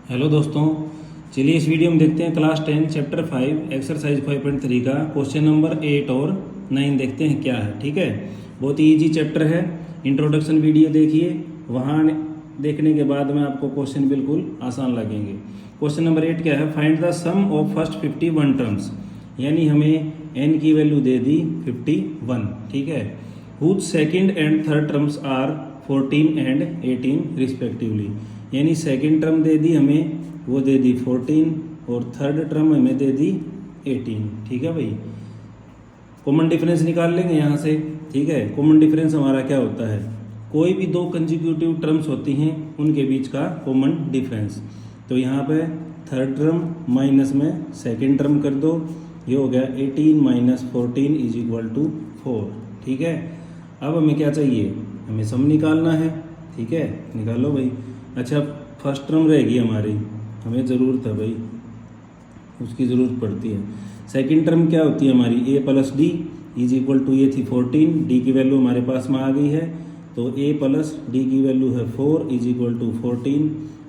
Hello दोस्तों, चलिए इस वीडियो में देखते हैं क्लास 10 चैप्टर 5 एक्सरसाइज 5.3 का क्वेश्चन नंबर 8 और 9 देखते हैं क्या है। ठीक है, बहुत ही इजी चैप्टर है। इंट्रोडक्शन वीडियो देखिए, वहाँ देखने के बाद में आपको क्वेश्चन बिल्कुल आसान लगेंगे। क्वेश्चन नंबर 8 क्या है, find the sum of first 51 terms, यानी हमें n की वैल्यू दे दी 51। ठीक है, whose second and third terms are 14 and 18 respectively, यानी सेकेंड टर्म दे दी हमें, वो दे दी 14 और थर्ड टर्म हमें दे दी 18। ठीक है भाई, कॉमन डिफरेंस निकाल लेंगे यहाँ से। ठीक है, कॉमन डिफरेंस हमारा क्या होता है, कोई भी दो कंसेक्यूटिव टर्म्स होती हैं उनके बीच का कॉमन डिफरेंस। तो यहाँ पे थर्ड टर्म माइनस में सेकेंड टर्म कर दो, ये हो गया 18 माइनस 14 इज इक्वल टू 4। ठीक है, अब हमें क्या चाहिए, हमें सम निकालना है। ठीक है, निकालो भाई। अच्छा, फर्स्ट टर्म रहेगी हमारी, हमें ज़रूरत है भाई, उसकी ज़रूरत पड़ती है। सेकंड टर्म क्या होती है हमारी, a plus d is equal to, ये थी 14, डी की वैल्यू हमारे पास में आ गई है, तो a प्लस डी की वैल्यू है 4 इज इक्वल टू 14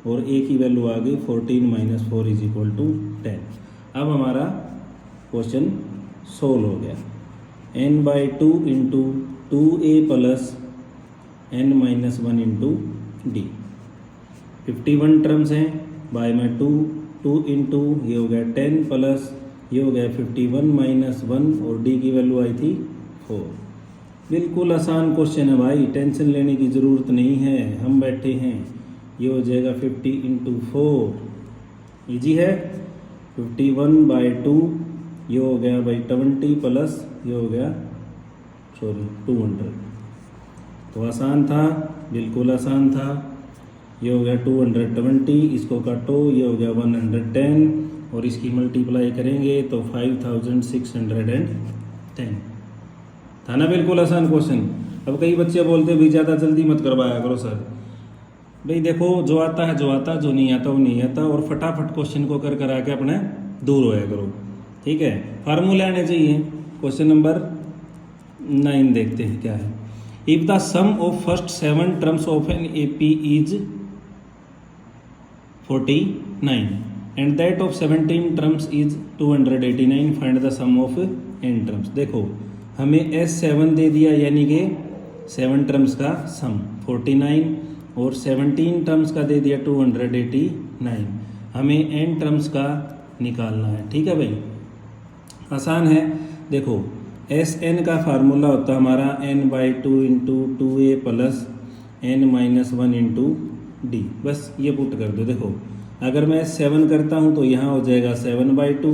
और a की वैल्यू आ गई 14 माइनस 4 इज इक्वल टू 10। अब हमारा क्वेश्चन सोल्व हो गया। n by 2 into 2a plus n minus 1 into D, 51 terms हैं, बाय में 2 इंटू ये हो गया 10 प्लस ये हो गया 51 माइनस 1 और डी की वैल्यू आई थी 4। बिल्कुल आसान क्वेश्चन है भाई, टेंशन लेने की ज़रूरत नहीं है, हम बैठे हैं। ये हो जाएगा 50 इंटू 4, ईजी है। 51 बाई 2 ये हो गया भाई 20 प्लस ये हो गया 200। तो आसान था, बिल्कुल आसान था। ये हो गया 220, इसको काटो, ये हो गया 110 और इसकी मल्टीप्लाई करेंगे तो 5610 था ना। बिल्कुल आसान क्वेश्चन। अब कई बच्चे बोलते हैं भाई ज़्यादा जल्दी मत करवाया करो सर। भाई देखो, जो आता है जो आता, जो नहीं आता वो नहीं आता, और फटाफट क्वेश्चन को कर करा के अपने दूर होया करो। ठीक है, फार्मूले आने चाहिए। क्वेश्चन नंबर 9 देखते हैं क्या है। If the sum of first 7 terms of an AP is 49 and that of 17 terms is 289, find the sum of n terms। देखो, हमें S7 दे दिया, यानी कि 7 टर्म्स का सम 49 और 17 टर्म्स का दे दिया 289। हमें n टर्म्स का निकालना है। ठीक है भाई, आसान है। देखो, Sn का फार्मूला होता है हमारा n by 2 into 2a plus n minus 1 into D, बस ये पुट कर दो। देखो, अगर मैं 7 करता हूँ तो यहाँ हो जाएगा 7 बाई 2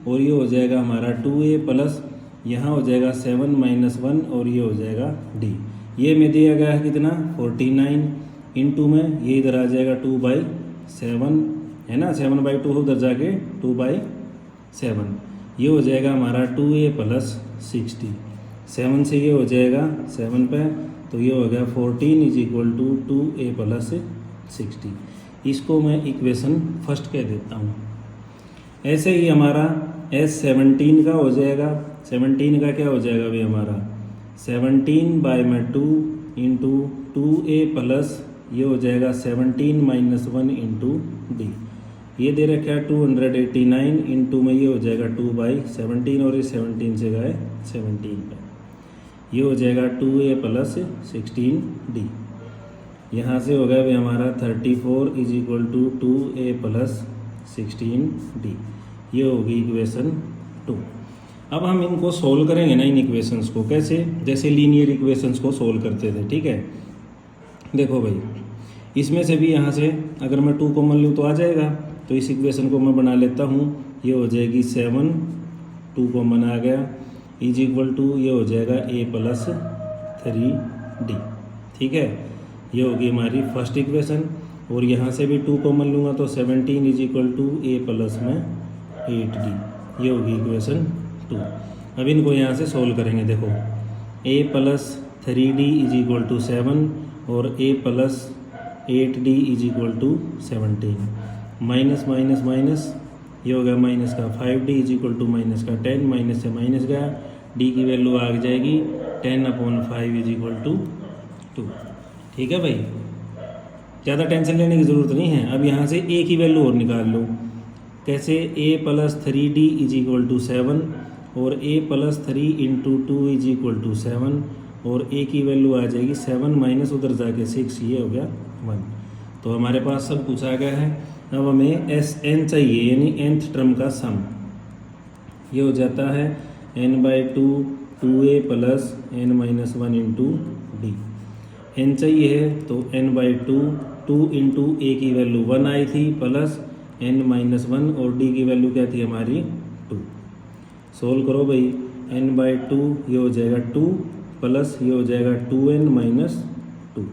और ये हो जाएगा हमारा 2a प्लस यहाँ हो जाएगा 7 माइनस 1 और ये हो जाएगा डी। ये में दिया गया है कितना 49 इंटू में ये इधर आ जाएगा 2/7 है ना, 7 बाई 2 उधर जाके 2/7, ये हो जाएगा हमारा 2a प्लस 60। 7 से ये हो जाएगा 7 पे, तो ये हो गया 14 is equal to 2a plus 60। इसको मैं इक्वेशन फर्स्ट कह देता हूँ। ऐसे ही हमारा S17 का हो जाएगा, 17 का क्या हो जाएगा भाई हमारा 17 बाय में 2 इंटू 2a प्लस ये हो जाएगा 17 माइनस 1 इंटू डी। ये दे रखा है 289 इंटू में ये हो जाएगा 2/17 और ये 17 से गए 17 पे, ये हो जाएगा 2a प्लस 16d। यहाँ से हो गया भाई हमारा 34 is equal to 2a plus 16d। ये होगी इक्वेशन 2। अब हम इनको सोल्व करेंगे ना, इन इक्वेशंस को। कैसे, जैसे लीनियर इक्वेशंस को सोल्व करते थे। ठीक है, देखो भाई, इसमें से भी यहाँ से अगर मैं 2 कॉमन लूँ तो आ जाएगा, तो इस इक्वेशन को मैं बना लेता हूँ। ये हो जाएगी 7, 2 कॉमन आ गया, इज इक्वल टू ये हो जाएगा a प्लस 3d। ठीक है, ये होगी हमारी फर्स्ट इक्वेशन। और यहाँ से भी 2 कॉमन लूँगा तो 17 is equal to a plus में 8d, ये होगी इक्वेशन 2। अब इनको यहाँ से सोल्व करेंगे। देखो, a plus 3d is equal to 7 और a plus 8d is equal to 17, minus minus minus ये हो गया माइनस का 5d is equal to minus का 10, माइनस से माइनस गया, d की वैल्यू आ जाएगी 10/5 इज इक्वल टू 2। ठीक है भाई, ज़्यादा टेंशन लेने की ज़रूरत नहीं है। अब यहाँ से ए की वैल्यू और निकाल लो। कैसे? a + 3d = 7 और a + 3 × 2 = 7 और a की वैल्यू आ जाएगी 7 माइनस उधर जाके 6, ये हो गया 1। तो हमारे पास सब कुछ आ गया है। अब हमें Sn चाहिए यानी nth टर्म का सम। ये हो जाता है n/2 2a + n-1 × d। n चाहिए है तो n/2 2 × a की वैल्यू 1 आई थी प्लस n-1 और d की वैल्यू क्या थी हमारी 2। सोल्व करो भाई, n/2 ये हो जाएगा 2 प्लस ये हो जाएगा 2n - 2,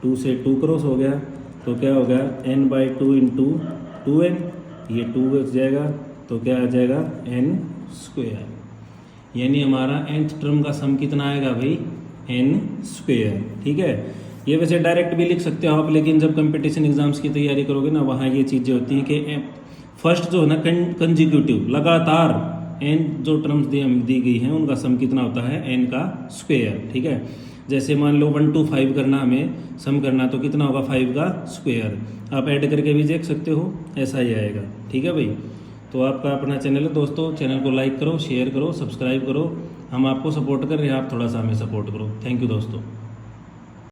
2 से 2 क्रॉस हो गया तो क्या हो गया n/2 × 2n, ये 2 बच जाएगा तो क्या आ जाएगा n²। यानी हमारा nth टर्म का सम कितना आएगा भाई n²। ठीक है, ये वैसे डायरेक्ट भी लिख सकते हो आप, लेकिन जब कंपटीशन एग्जाम्स की तैयारी करोगे ना वहाँ ये चीज़ें होती हैं कि फर्स्ट जो है ना कंजिक्यूटिव लगातार n जो टर्म्स दी गई हैं उनका सम कितना होता है n का स्क्वायर। ठीक है, जैसे मान लो 1 to 5 करना, हमें सम करना तो कितना होगा 5 का स्क्वायर। आप ऐड करके भी देख सकते हो, ऐसा ही आएगा। ठीक है भाई, तो आपका अपना चैनल है दोस्तों, चैनल को लाइक करो, शेयर करो, सब्सक्राइब करो। हम आपको सपोर्ट कर रहे हैं, आप थोड़ा सा हमें सपोर्ट करो। थैंक यू दोस्तों।